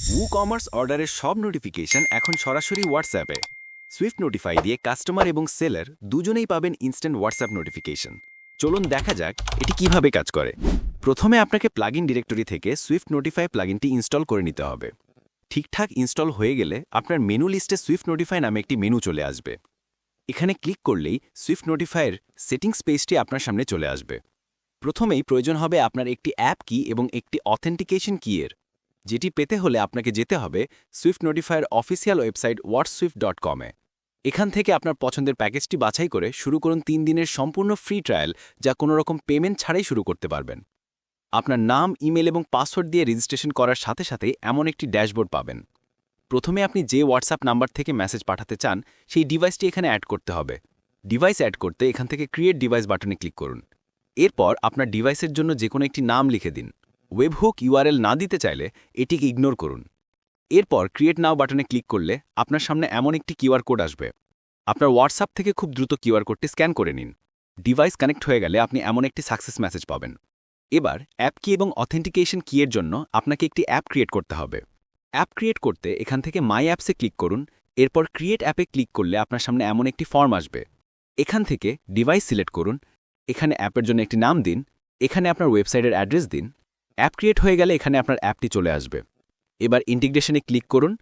WooCommerce অর্ডারের সব notification এখন সরাসরি হোয়াটসঅ্যাপে। সুইফট নোটিফাই দিয়ে কাস্টমার এবং সেলার দুজনেই পাবেন ইনস্ট্যান্ট হোয়াটসঅ্যাপ নোটিফিকেশন। চলুন দেখা যাক এটি কিভাবে কাজ করে। প্রথমে আপনাকে প্লাগইন ডিরেক্টরি থেকে সুইফট নোটিফাই প্লাগইনটি ইনস্টল করে নিতে হবে। ঠিকঠাক ইনস্টল হয়ে গেলে আপনার মেনু লিস্টে সুইফট নোটিফাই নামে একটি মেনু চলে আসবে। এখানে ক্লিক করলেই সুইফট নোটিফাইয়ের সেটিংস পেজটি আপনার সামনে চলে আসবে। প্রথমেই প্রয়োজন হবে আপনার একটি অ্যাপ কি এবং একটি অথেন্টিকেশন কিয়ের, যেটি পেতে হলে আপনাকে যেতে হবে সুইফট নোটিফায়ার অফিসিয়াল ওয়েবসাইট whatswift.com-এ। এখান থেকে আপনার পছন্দের প্যাকেজটি বাছাই করে শুরু করুন 3 দিনের সম্পূর্ণ ফ্রি ট্রায়াল, যা কোনো রকম পেমেন্ট ছাড়াই শুরু করতে পারবেন। আপনার নাম, ইমেল এবং পাসওয়ার্ড দিয়ে রেজিস্ট্রেশন করার সাথে সাথে এমন একটি ড্যাশবোর্ড পাবেন। প্রথমে আপনি যে হোয়াটসঅ্যাপ নাম্বার থেকে মেসেজ পাঠাতে চান সেই ডিভাইসটি এখানে অ্যাড করতে হবে। ডিভাইস অ্যাড করতে এখান থেকে ক্রিয়েট ডিভাইস বাটনে ক্লিক করুন। এরপর আপনার ডিভাইসের জন্য যে কোনো একটি নাম লিখে দিন। ওয়েবহুক ইউআরএল না দিতে চাইলে এটিকে ইগনোর করুন। এরপর ক্রিয়েট নাও বাটনে ক্লিক করলে আপনার সামনে এমন একটি কিউআর কোড আসবে। আপনার হোয়াটসঅ্যাপ থেকে খুব দ্রুত কিউআর কোডটি স্ক্যান করে নিন। ডিভাইস কানেক্ট হয়ে গেলে আপনি এমন একটি সাকসেস মেসেজ পাবেন। এবার অ্যাপ কি এবং অথেন্টিকেশন কিয়ের জন্য আপনাকে একটি অ্যাপ ক্রিয়েট করতে হবে। অ্যাপ ক্রিয়েট করতে এখান থেকে মাই অ্যাপসে ক্লিক করুন। এরপর ক্রিয়েট অ্যাপে ক্লিক করলে আপনার সামনে এমন একটি ফর্ম আসবে। এখান থেকে ডিভাইস সিলেক্ট করুন। এখানে অ্যাপের জন্য একটি নাম দিন। এখানে আপনার ওয়েবসাইটের অ্যাড্রেস দিন। অ্যাপ ক্রিয়েট হয়ে গেলে এখানে আপনার অ্যাপটি চলে আসবে। এবার ইন্টিগ্রেশনে ক্লিক করুন।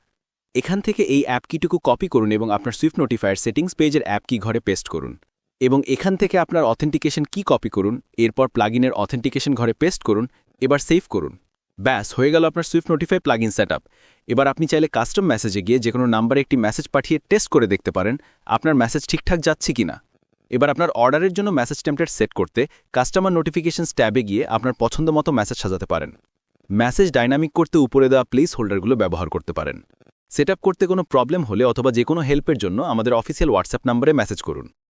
এখান থেকে এই অ্যাপ কিটুকু কপি করুন এবং আপনার সুইফট নোটিফায়ার সেটিংস পেজের অ্যাপ কি ঘরে পেস্ট করুন। এবং এখান থেকে আপনার অথেন্টিকেশন কি কপি করুন। এরপর প্লাগইনের অথেন্টিকেশন ঘরে পেস্ট করুন। এবার সেভ করুন। ব্যাস, হয়ে গেল আপনার সুইফট নোটিফাই প্লাগইন সেটআপ। এবার আপনি চাইলে কাস্টম মেসেজে গিয়ে যে কোনো নাম্বারে একটি মেসেজ পাঠিয়ে টেস্ট করে দেখতে পারেন আপনার মেসেজ ঠিকঠাক যাচ্ছে কিনা। এবার আপনার অর্ডারের জন্য মেসেজ টেমপ্লেট সেট করতে কাস্টমার নোটিফিকেশনস ট্যাবে গিয়ে আপনার পছন্দ মতো মেসেজ সাজাতে পারেন। মেসেজ ডাইনামিক করতে উপরে দেওয়া প্লেস হোল্ডারগুলো ব্যবহার করতে পারেন। সেটআপ করতে কোনো প্রবলেম হলে অথবা যে কোনো হেল্পের জন্য আমাদের অফিসিয়াল হোয়াটসঅ্যাপ নম্বরে মেসেজ করুন।